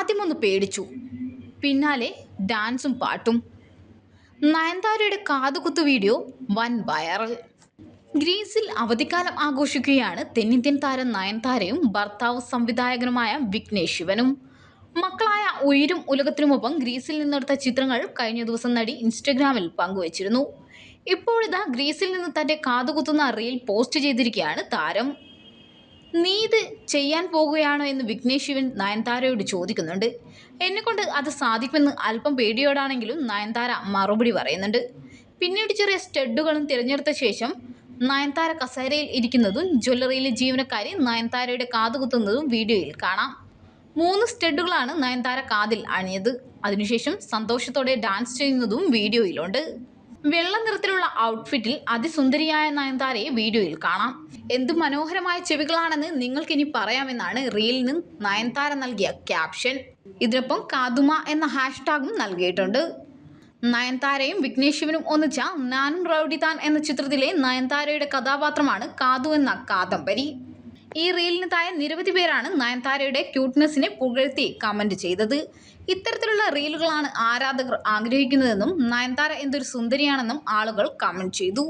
ആദ്യമൊന്ന് പേടിച്ചു, പിന്നാലെ ഡാൻസും പാട്ടും. നയൻതാരയുടെ കാതുകുത്തു വീഡിയോ വൻ വൈറൽ. ഗ്രീസിൽ അവധിക്കാലം ആഘോഷിക്കുകയാണ് തെന്നിന്ത്യൻ താരം നയൻതാരയും ഭർത്താവ് സംവിധായകനുമായ വിഘ്നേഷ് ശിവനും. മക്കളായ ഉയിരും ഉലകത്തിനുമൊപ്പം ഗ്രീസിൽ നിന്നെടുത്ത ചിത്രങ്ങൾ കഴിഞ്ഞ ദിവസം നടി ഇൻസ്റ്റഗ്രാമിൽ പങ്കുവച്ചിരുന്നു. ഇപ്പോഴിതാ ഗ്രീസിൽ നിന്ന് തന്റെ കാതുകുത്തുന്ന റീൽ പോസ്റ്റ് ചെയ്തിരിക്കുകയാണ് താരം. നീ ഇത് ചെയ്യാൻ പോകുകയാണോ എന്ന് വിഘ്നേഷ് ശിവൻ നയൻതാരയോട് ചോദിക്കുന്നുണ്ട്. എന്നെക്കൊണ്ട് അത് സാധിക്കുമെന്ന് അല്പം പേടിയോടാണെങ്കിലും നയൻതാര മറുപടി പറയുന്നുണ്ട്. പിന്നീട് ചെറിയ സ്റ്റഡുകളും തിരഞ്ഞെടുത്ത ശേഷം നയൻതാര കസേരയിൽ ഇരിക്കുന്നതും ജ്വല്ലറിയിലെ ജീവനക്കാരി നയൻതാരയുടെ കാതുകുത്തുന്നതും വീഡിയോയിൽ കാണാം. 3 സ്റ്റഡുകളാണ് നയൻതാര കാതിൽ അണിഞ്ഞത്. അതിനുശേഷം സന്തോഷത്തോടെ ഡാൻസ് ചെയ്യുന്നതും വീഡിയോയിലുണ്ട്. വെള്ള നിറത്തിലുള്ള ഔട്ട്ഫിറ്റിൽ അതിസുന്ദരിയായ നയൻതാരയെ വീഡിയോയിൽ കാണാം. എന്ത് മനോഹരമായ ചെവികളാണെന്ന് നിങ്ങൾക്കിനി പറയാമെന്നാണ് റീലിന് നയൻതാര നൽകിയ ക്യാപ്ഷൻ. ഇതിനൊപ്പം കാതുമ എന്ന ഹാഷ്ടാഗും നൽകിയിട്ടുണ്ട്. നയൻതാരയും വിഘ്നേഷ് ശിവനും ഒന്നിച്ച നാനും റൗഡി താൻ എന്ന ചിത്രത്തിലെ നയൻതാരയുടെ കഥാപാത്രമാണ് കാതു എന്ന കാദംബരി. ഈ റീലിന് താഴെ നിരവധി പേരാണ് നയൻതാരയുടെ ക്യൂട്ട്നെസ്സിനെ പുകഴ്ത്തി കമന്റ് ചെയ്തത്. ഇത്തരത്തിലുള്ള റീലുകളാണ് ആരാധകർ ആഗ്രഹിക്കുന്നതെന്നും നയൻതാര എന്തൊരു സുന്ദരിയാണെന്നും ആളുകൾ കമന്റ് ചെയ്തു.